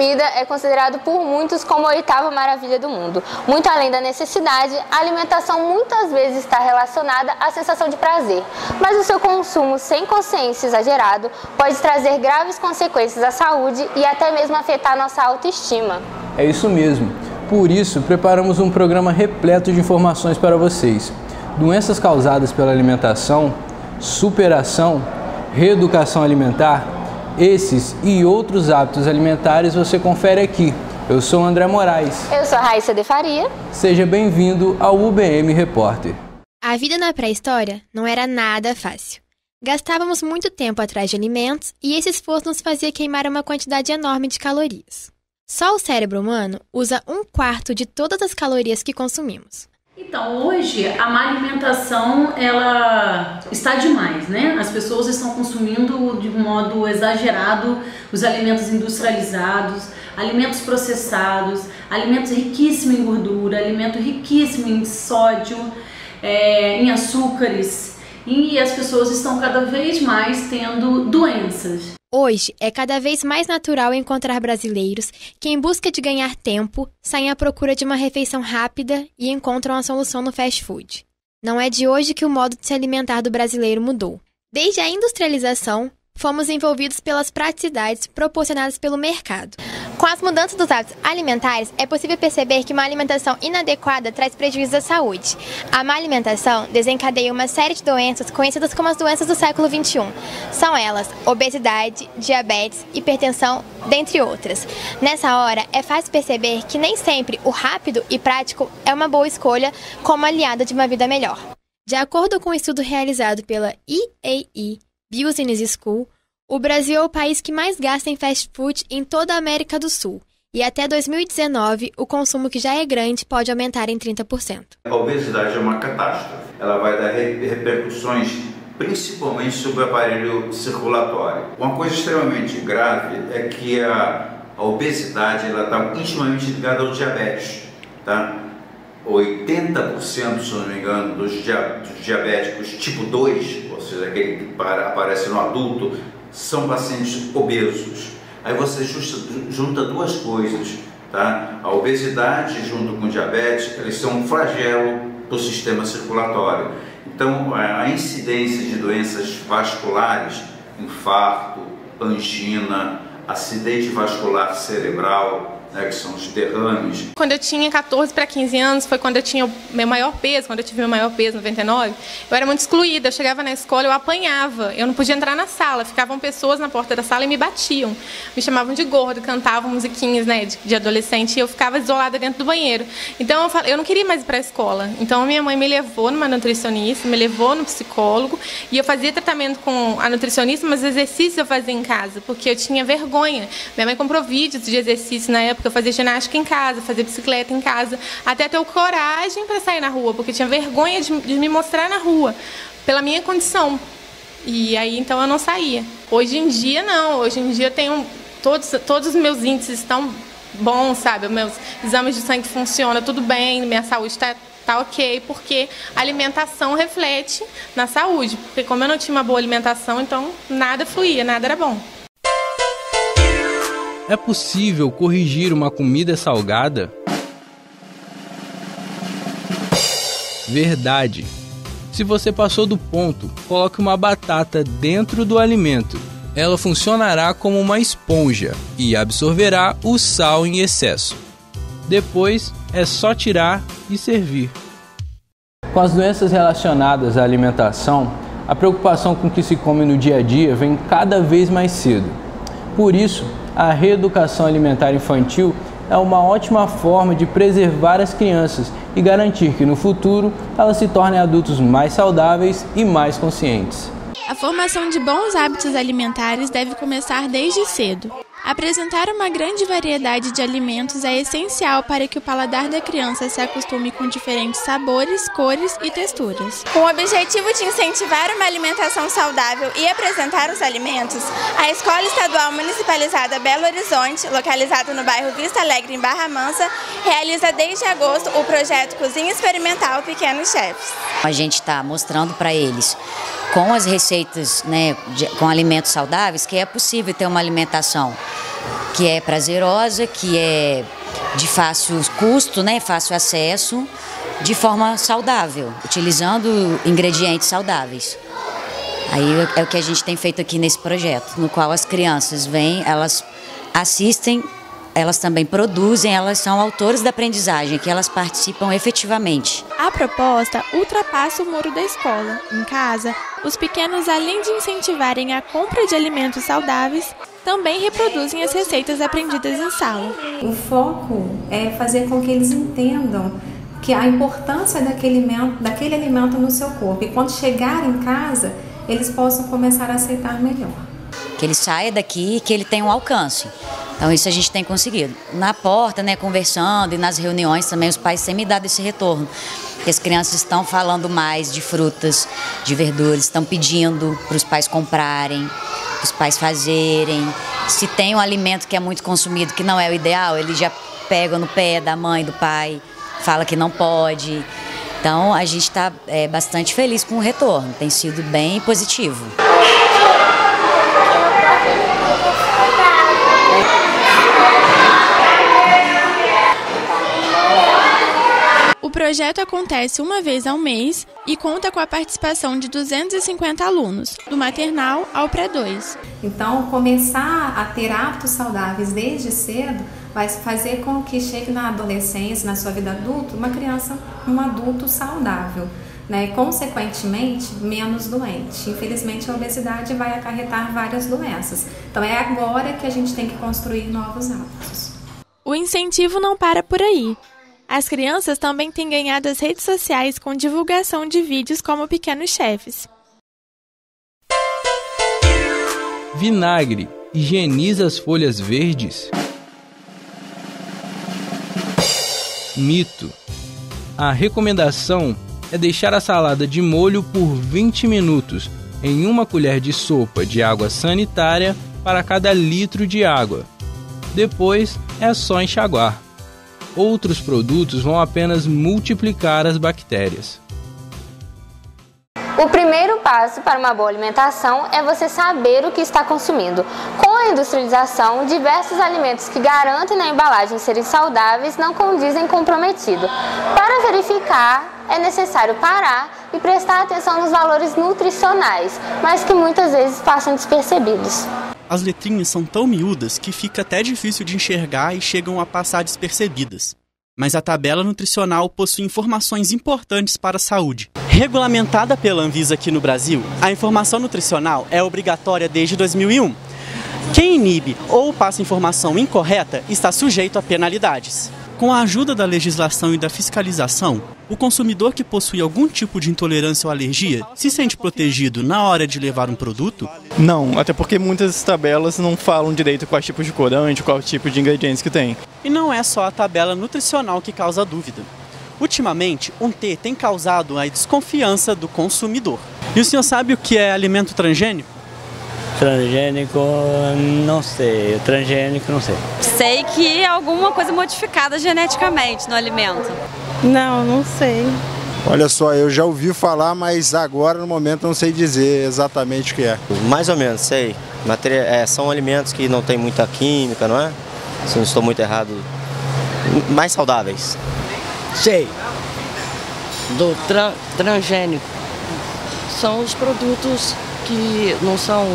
comida é considerado por muitos como a oitava maravilha do mundo. Muito além da necessidade, a alimentação muitas vezes está relacionada à sensação de prazer, mas o seu consumo sem consciência exagerado pode trazer graves consequências à saúde e até mesmo afetar nossa autoestima. É isso mesmo. Por isso, preparamos um programa repleto de informações para vocês. Doenças causadas pela alimentação, superação, reeducação alimentar, esses e outros hábitos alimentares você confere aqui. Eu sou André Moraes. Eu sou Raíssa de Faria. Seja bem-vindo ao UBM Repórter. A vida na pré-história não era nada fácil. Gastávamos muito tempo atrás de alimentos e esse esforço nos fazia queimar uma quantidade enorme de calorias. Só o cérebro humano usa 1/4 de todas as calorias que consumimos. Então, hoje, a má alimentação, ela está demais, né? As pessoas estão consumindo de modo exagerado os alimentos industrializados, alimentos processados, alimentos riquíssimos em gordura, alimento riquíssimo em sódio, em açúcares, e as pessoas estão cada vez mais tendo doenças. Hoje, é cada vez mais natural encontrar brasileiros que, em busca de ganhar tempo, saem à procura de uma refeição rápida e encontram a solução no fast food. Não é de hoje que o modo de se alimentar do brasileiro mudou. Desde a industrialização, fomos envolvidos pelas praticidades proporcionadas pelo mercado. Com as mudanças dos hábitos alimentares, é possível perceber que uma alimentação inadequada traz prejuízos à saúde. A má alimentação desencadeia uma série de doenças conhecidas como as doenças do século XXI. São elas obesidade, diabetes, hipertensão, dentre outras. Nessa hora, é fácil perceber que nem sempre o rápido e prático é uma boa escolha como aliada de uma vida melhor. De acordo com um estudo realizado pela EAE Business School, o Brasil é o país que mais gasta em fast food em toda a América do Sul. E até 2019, o consumo que já é grande pode aumentar em 30%. A obesidade é uma catástrofe. Ela vai dar repercussões principalmente sobre o aparelho circulatório. Uma coisa extremamente grave é que a obesidade está intimamente ligada ao diabetes. Tá? 80%, se não me engano, dos diabéticos tipo 2, ou seja, aquele que aparece no adulto, são pacientes obesos. Aí você junta duas coisas, tá? A obesidade junto com o diabetes, eles são um flagelo do sistema circulatório. Então, a incidência de doenças vasculares, infarto, angina, acidente vascular cerebral, que são os derrames. Quando eu tinha 14 para 15 anos, foi quando eu tinha o meu maior peso, quando eu tive meu maior peso, 99, eu era muito excluída, eu chegava na escola, eu apanhava, eu não podia entrar na sala, ficavam pessoas na porta da sala e me batiam, me chamavam de gordo, cantavam musiquinhas, né, de adolescente, e eu ficava isolada dentro do banheiro. Então eu não queria mais ir para a escola, então a minha mãe me levou numa nutricionista, me levou no psicólogo, e eu fazia tratamento com a nutricionista, mas exercícios eu fazia em casa, porque eu tinha vergonha. Minha mãe comprou vídeos de exercício na época, eu fazia ginástica em casa, fazia bicicleta em casa, até ter coragem para sair na rua, porque eu tinha vergonha de me mostrar na rua, pela minha condição. E aí, então, eu não saía. Hoje em dia, não. Hoje em dia, eu tenho todos os meus índices estão bons, sabe? Meus exames de sangue funcionam, tudo bem, minha saúde está ok, porque a alimentação reflete na saúde. Porque como eu não tinha uma boa alimentação, então nada fluía, nada era bom. É possível corrigir uma comida salgada? Verdade. Se você passou do ponto, coloque uma batata dentro do alimento. Ela funcionará como uma esponja e absorverá o sal em excesso. Depois é só tirar e servir. Com as doenças relacionadas à alimentação, a preocupação com o que se come no dia a dia vem cada vez mais cedo. Por isso, a reeducação alimentar infantil é uma ótima forma de preservar as crianças e garantir que no futuro elas se tornem adultos mais saudáveis e mais conscientes. A formação de bons hábitos alimentares deve começar desde cedo. Apresentar uma grande variedade de alimentos é essencial para que o paladar da criança se acostume com diferentes sabores, cores e texturas. Com o objetivo de incentivar uma alimentação saudável e apresentar os alimentos, a Escola Estadual Municipalizada Belo Horizonte, localizada no bairro Vista Alegre, em Barra Mansa, realiza desde agosto o projeto Cozinha Experimental Pequenos Chefs. A gente está mostrando para eles com as receitas, né, com alimentos saudáveis, que é possível ter uma alimentação que é prazerosa, que é de fácil custo, né, fácil acesso, de forma saudável, utilizando ingredientes saudáveis. Aí é o que a gente tem feito aqui nesse projeto, no qual as crianças vêm, elas assistem, elas também produzem, elas são autores da aprendizagem, que elas participam efetivamente. A proposta ultrapassa o muro da escola. Em casa, os pequenos, além de incentivarem a compra de alimentos saudáveis, também reproduzem as receitas aprendidas em sala. O foco é fazer com que eles entendam que a importância daquele alimento no seu corpo. E quando chegar em casa, eles possam começar a aceitar melhor. Que ele saia daqui e que ele tenha um alcance. Então isso a gente tem conseguido. Na porta, né, conversando, e nas reuniões também os pais têm me dado esse retorno. Que as crianças estão falando mais de frutas, de verduras, estão pedindo para os pais comprarem, para os pais fazerem. Se tem um alimento que é muito consumido, que não é o ideal, eles já pegam no pé da mãe, do pai, fala que não pode. Então a gente está bastante feliz com o retorno, tem sido bem positivo. O projeto acontece uma vez ao mês e conta com a participação de 250 alunos, do maternal ao pré-2. Então, começar a ter hábitos saudáveis desde cedo vai fazer com que chegue na adolescência, na sua vida adulta, uma criança, um adulto saudável, né? Consequentemente, menos doente. Infelizmente, a obesidade vai acarretar várias doenças. Então, é agora que a gente tem que construir novos hábitos. O incentivo não para por aí. As crianças também têm ganhado as redes sociais com divulgação de vídeos como Pequenos Chefes. Vinagre higieniza as folhas verdes? Mito. A recomendação é deixar a salada de molho por 20 minutos em uma colher de sopa de água sanitária para cada litro de água. Depois é só enxaguar. Outros produtos vão apenas multiplicar as bactérias. O primeiro passo para uma boa alimentação é você saber o que está consumindo. Com a industrialização, diversos alimentos que garantem na embalagem serem saudáveis não condizem com o prometido. Para verificar, é necessário parar e prestar atenção nos valores nutricionais, mas que muitas vezes passam despercebidos. As letrinhas são tão miúdas que fica até difícil de enxergar e chegam a passar despercebidas. Mas a tabela nutricional possui informações importantes para a saúde. Regulamentada pela Anvisa aqui no Brasil, a informação nutricional é obrigatória desde 2001. Quem inibe ou passa informação incorreta está sujeito a penalidades. Com a ajuda da legislação e da fiscalização, o consumidor que possui algum tipo de intolerância ou alergia se sente protegido na hora de levar um produto? Não, até porque muitas tabelas não falam direito quais tipos de corante, qual tipo de ingredientes que tem. E não é só a tabela nutricional que causa dúvida. Ultimamente, um T tem causado a desconfiança do consumidor. E o senhor sabe o que é alimento transgênico? Transgênico, não sei. Transgênico, não sei. Sei que é alguma coisa modificada geneticamente no alimento. Não sei. Olha só, eu já ouvi falar, mas agora no momento não sei dizer exatamente o que é. Mais ou menos, sei. São alimentos que não tem muita química, não é? Se não estou muito errado. Mais saudáveis. Sei. Do transgênico. São os produtos que não são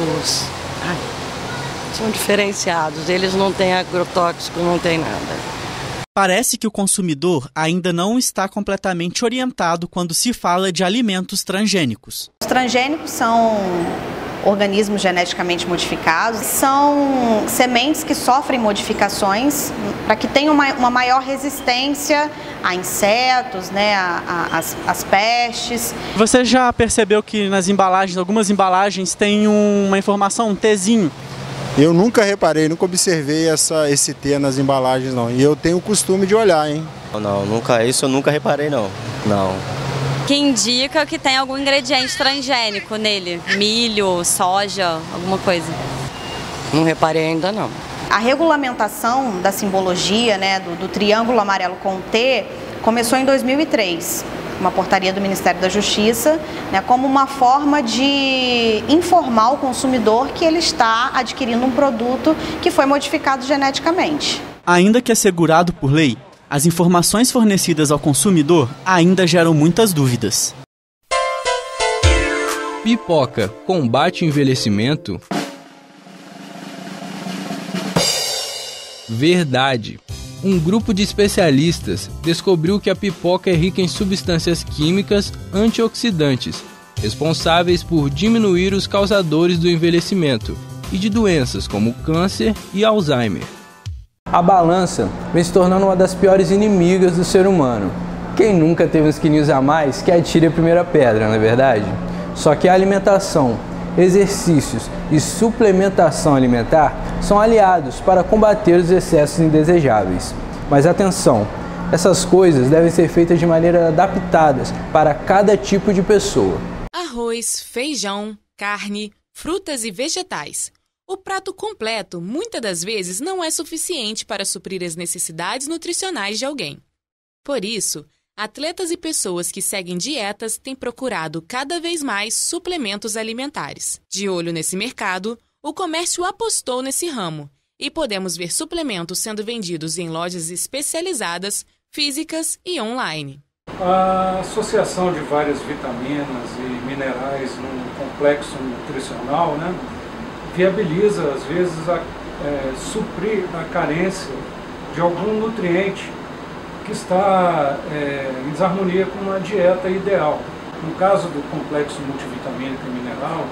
são diferenciados, eles não têm agrotóxico, não tem nada. Parece que o consumidor ainda não está completamente orientado quando se fala de alimentos transgênicos. Os transgênicos são organismos geneticamente modificados, são sementes que sofrem modificações para que tenham uma maior resistência a insetos, né, as pestes. Você já percebeu que nas embalagens, algumas embalagens tem uma informação, um Tzinho? Eu nunca reparei, nunca observei esse T nas embalagens não, e eu tenho o costume de olhar, hein? Não, isso eu nunca reparei não. Que indica que tem algum ingrediente transgênico nele, milho, soja, alguma coisa. Não reparei ainda não. A regulamentação da simbologia, né, do triângulo amarelo com T começou em 2003. uma portaria do Ministério da Justiça, né, como uma forma de informar o consumidor que ele está adquirindo um produto que foi modificado geneticamente. Ainda que assegurado por lei, as informações fornecidas ao consumidor ainda geram muitas dúvidas. Pipoca combate o envelhecimento? Verdade. Um grupo de especialistas descobriu que a pipoca é rica em substâncias químicas antioxidantes, responsáveis por diminuir os causadores do envelhecimento e de doenças como câncer e Alzheimer. A balança vem se tornando uma das piores inimigas do ser humano. Quem nunca teve uns quilinhos a mais que atire a primeira pedra, não é verdade? Só que a alimentação, exercícios e suplementação alimentar são aliados para combater os excessos indesejáveis. Mas atenção, essas coisas devem ser feitas de maneira adaptadas para cada tipo de pessoa. Arroz, feijão, carne, frutas e vegetais. O prato completo, muitas das vezes, não é suficiente para suprir as necessidades nutricionais de alguém. Por isso, atletas e pessoas que seguem dietas têm procurado cada vez mais suplementos alimentares. De olho nesse mercado, o comércio apostou nesse ramo e podemos ver suplementos sendo vendidos em lojas especializadas, físicas e online. A associação de várias vitaminas e minerais no complexo nutricional, viabiliza, às vezes, suprir a carência de algum nutriente que está em desarmonia com uma dieta ideal. No caso do complexo multivitamínico e mineral,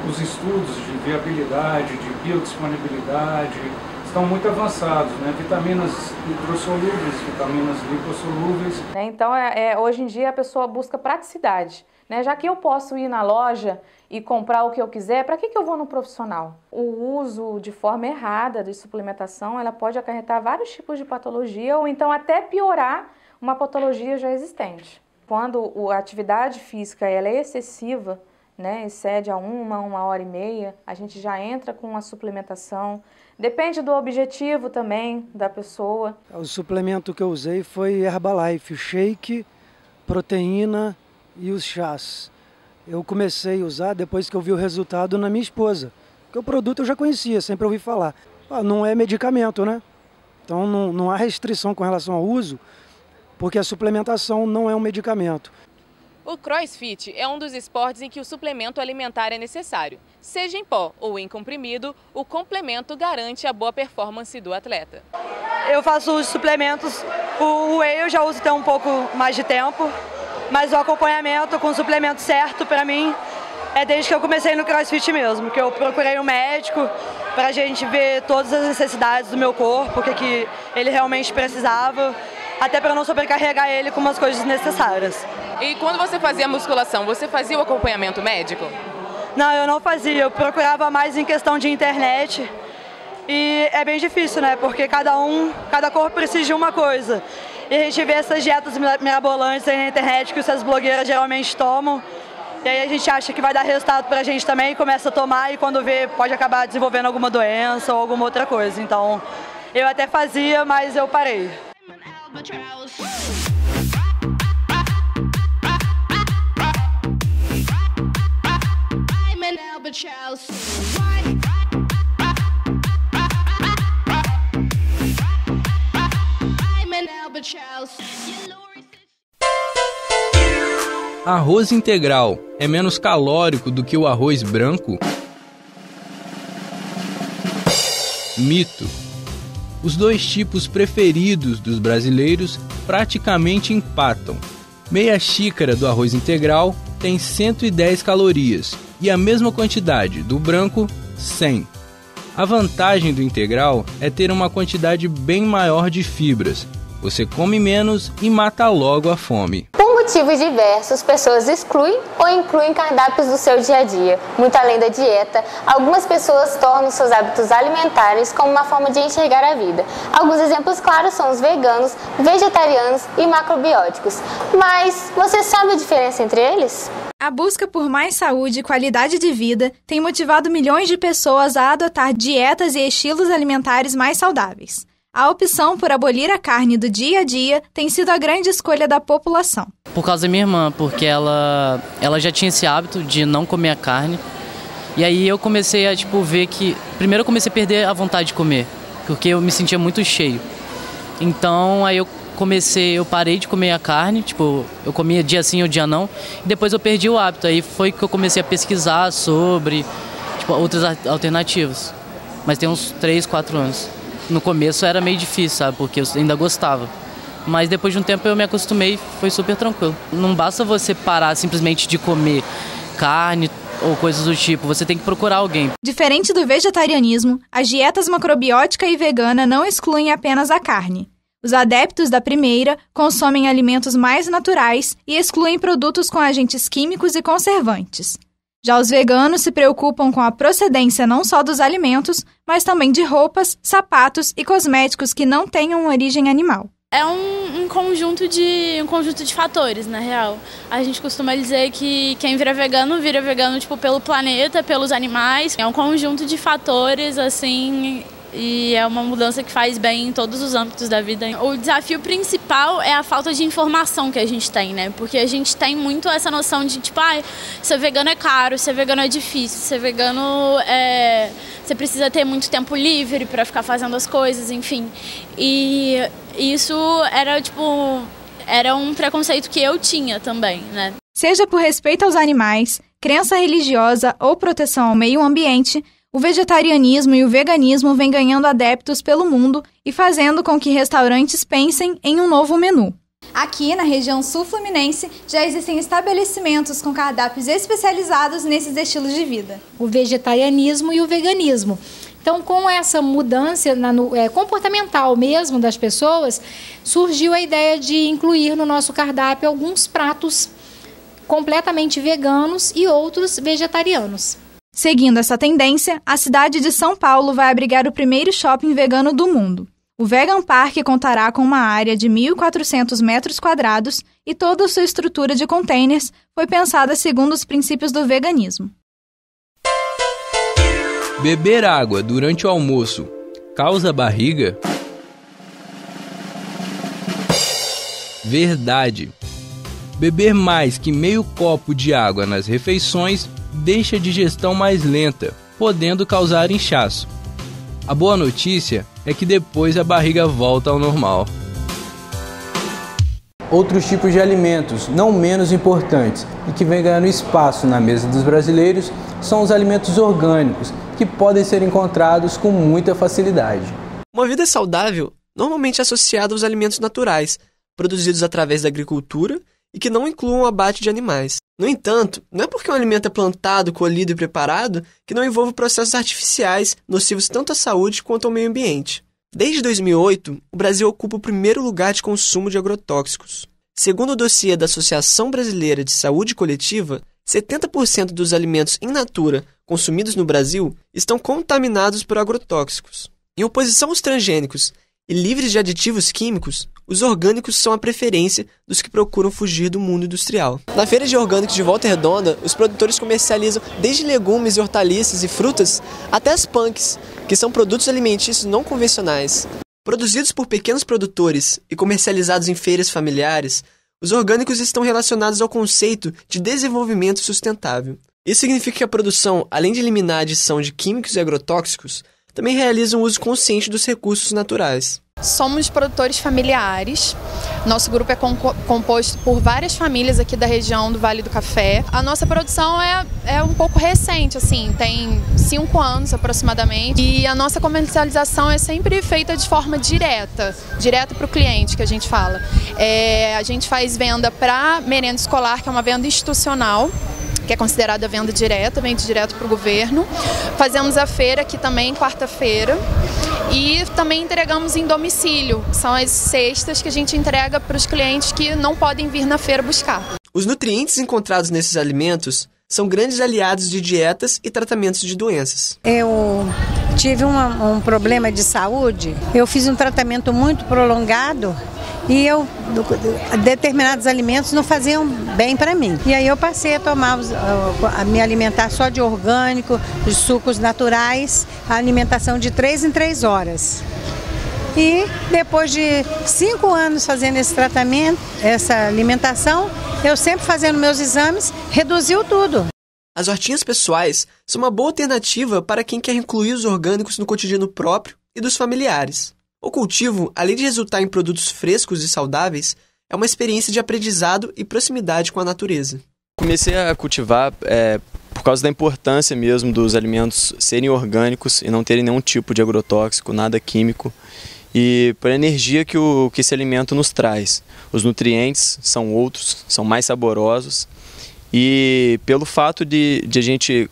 os estudos de viabilidade, de biodisponibilidade estão muito avançados, vitaminas hidrossolúveis, vitaminas lipossolúveis. Então, hoje em dia a pessoa busca praticidade. Já que eu posso ir na loja e comprar o que eu quiser, para que eu vou no profissional? O uso de forma errada de suplementação, ela pode acarretar vários tipos de patologia ou então até piorar uma patologia já existente. Quando a atividade física ela é excessiva, excede a uma hora e meia, a gente já entra com uma suplementação. Depende do objetivo também da pessoa. O suplemento que eu usei foi Herbalife, o shake, proteína e os chás. Eu comecei a usar depois que eu vi o resultado na minha esposa. Porque o produto eu já conhecia, sempre ouvi falar. Não é medicamento, Então não há restrição com relação ao uso, porque a suplementação não é um medicamento. O CrossFit é um dos esportes em que o suplemento alimentar é necessário. Seja em pó ou em comprimido, o complemento garante a boa performance do atleta. Eu faço os suplementos, o whey eu já uso tem um pouco mais de tempo, mas o acompanhamento com o suplemento certo para mim é desde que eu comecei no CrossFit mesmo, que eu procurei um médico para a gente ver todas as necessidades do meu corpo, o que ele realmente precisava, até para não sobrecarregar ele com umas coisas desnecessárias. E quando você fazia musculação, você fazia o acompanhamento médico? Não, eu não fazia, eu procurava mais em questão de internet e é bem difícil, porque cada corpo precisa de uma coisa. E a gente vê essas dietas mirabolantes aí na internet que essas blogueiras geralmente tomam. E aí a gente acha que vai dar resultado pra gente também, começa a tomar e quando vê pode acabar desenvolvendo alguma doença ou alguma outra coisa. Então eu até fazia, mas eu parei. Arroz integral é menos calórico do que o arroz branco? Mito. Os dois tipos preferidos dos brasileiros praticamente empatam. Meia xícara do arroz integral tem 110 calorias e a mesma quantidade do branco, 100. A vantagem do integral é ter uma quantidade bem maior de fibras. Você come menos e mata logo a fome. Por motivos diversos, pessoas excluem ou incluem cardápios do seu dia a dia. Muito além da dieta, algumas pessoas tornam seus hábitos alimentares como uma forma de enxergar a vida. Alguns exemplos claros são os veganos, vegetarianos e macrobióticos. Mas você sabe a diferença entre eles? A busca por mais saúde e qualidade de vida tem motivado milhões de pessoas a adotar dietas e estilos alimentares mais saudáveis. A opção por abolir a carne do dia a dia tem sido a grande escolha da população. por causa da minha irmã, porque ela já tinha esse hábito de não comer a carne. E aí eu comecei a ver que... Primeiro eu comecei a perder a vontade de comer, porque eu me sentia muito cheio. Então aí eu parei de comer a carne, eu comia dia sim ou dia não, e depois eu perdi o hábito. Aí foi que eu comecei a pesquisar sobre outras alternativas. Mas tem uns 3, 4 anos. No começo era meio difícil, sabe, porque eu ainda gostava. Mas depois de um tempo eu me acostumei e foi super tranquilo. Não basta você parar simplesmente de comer carne ou coisas do tipo, você tem que procurar alguém. Diferente do vegetarianismo, as dietas macrobiótica e vegana não excluem apenas a carne. Os adeptos da primeira consomem alimentos mais naturais e excluem produtos com agentes químicos e conservantes. Já os veganos se preocupam com a procedência não só dos alimentos, mas também de roupas, sapatos e cosméticos que não tenham origem animal. É um conjunto de fatores, na real. A gente costuma dizer que quem vira vegano pelo planeta, pelos animais. É um conjunto de fatores, assim, e é uma mudança que faz bem em todos os âmbitos da vida. O desafio principal é a falta de informação que a gente tem, né? Porque a gente tem muito essa noção de, ser vegano é caro, ser vegano é difícil, ser vegano você precisa ter muito tempo livre para ficar fazendo as coisas, enfim. E isso era um preconceito que eu tinha também, né? Seja por respeito aos animais, crença religiosa ou proteção ao meio ambiente, o vegetarianismo e o veganismo vêm ganhando adeptos pelo mundo e fazendo com que restaurantes pensem em um novo menu. Aqui, na região sul-fluminense, já existem estabelecimentos com cardápios especializados nesses estilos de vida. O vegetarianismo e o veganismo. Então, com essa mudança comportamental mesmo das pessoas, surgiu a ideia de incluir no nosso cardápio alguns pratos completamente veganos e outros vegetarianos. Seguindo essa tendência, a cidade de São Paulo vai abrigar o primeiro shopping vegano do mundo. O Vegan Park contará com uma área de 1.400 metros quadrados e toda a sua estrutura de containers foi pensada segundo os princípios do veganismo. Beber água durante o almoço causa barriga? Verdade. Beber mais que meio copo de água nas refeições deixa a digestão mais lenta, podendo causar inchaço. A boa notícia é que depois a barriga volta ao normal. Outros tipos de alimentos, não menos importantes, e que vêm ganhando espaço na mesa dos brasileiros, são os alimentos orgânicos, que podem ser encontrados com muita facilidade. Uma vida saudável normalmente é associada aos alimentos naturais, produzidos através da agricultura e que não incluam o abate de animais. No entanto, não é porque um alimento é plantado, colhido e preparado que não envolve processos artificiais nocivos tanto à saúde quanto ao meio ambiente. Desde 2008, o Brasil ocupa o primeiro lugar de consumo de agrotóxicos. Segundo o dossiê da Associação Brasileira de Saúde Coletiva, 70% dos alimentos in natura consumidos no Brasil estão contaminados por agrotóxicos. Em oposição aos transgênicos e livres de aditivos químicos, os orgânicos são a preferência dos que procuram fugir do mundo industrial. Na Feira de Orgânicos de Volta Redonda, os produtores comercializam desde legumes e hortaliças e frutas até as punks, que são produtos alimentícios não convencionais. Produzidos por pequenos produtores e comercializados em feiras familiares, os orgânicos estão relacionados ao conceito de desenvolvimento sustentável. Isso significa que a produção, além de eliminar a adição de químicos e agrotóxicos, também realiza um uso consciente dos recursos naturais. Somos produtores familiares. Nosso grupo é composto por várias famílias aqui da região do Vale do Café. A nossa produção é um pouco recente, assim, tem 5 anos aproximadamente. E a nossa comercialização é sempre feita de forma direta para o cliente, que a gente fala. A gente faz venda para merenda escolar, que é uma venda institucional, que é considerada venda direta, vende direto para o governo. Fazemos a feira aqui também, quarta-feira. E também entregamos em domicílio. São as cestas que a gente entrega para os clientes que não podem vir na feira buscar. Os nutrientes encontrados nesses alimentos são grandes aliados de dietas e tratamentos de doenças. Eu tive um problema de saúde. Eu fiz um tratamento muito prolongado e determinados alimentos não faziam bem para mim. E aí eu passei a me alimentar só de orgânico, de sucos naturais, a alimentação de 3 em 3 horas. E depois de 5 anos fazendo esse tratamento, essa alimentação, eu sempre fazendo meus exames, reduziu tudo. As hortinhas pessoais são uma boa alternativa para quem quer incluir os orgânicos no cotidiano próprio e dos familiares. O cultivo, além de resultar em produtos frescos e saudáveis, é uma experiência de aprendizado e proximidade com a natureza. Comecei a cultivar por causa da importância mesmo dos alimentos serem orgânicos e não terem nenhum tipo de agrotóxico, nada químico, e por energia que esse alimento nos traz. Os nutrientes são outros, são mais saborosos, e pelo fato de a gente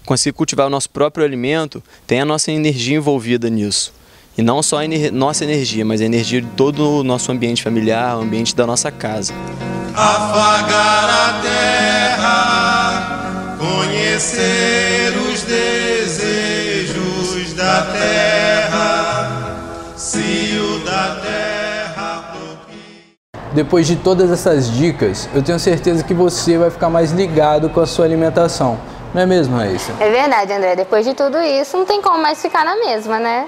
conseguir cultivar o nosso próprio alimento, tem a nossa energia envolvida nisso. E não só a nossa energia, mas a energia de todo o nosso ambiente familiar, o ambiente da nossa casa. Afagar a terra, conhecer os desejos da terra, se o da terra Depois de todas essas dicas, eu tenho certeza que você vai ficar mais ligado com a sua alimentação. Não é mesmo, Raíssa? É verdade, André. Depois de tudo isso, não tem como mais ficar na mesma, né?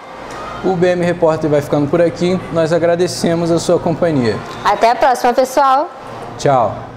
O BM Repórter vai ficando por aqui. Nós agradecemos a sua companhia. Até a próxima, pessoal. Tchau.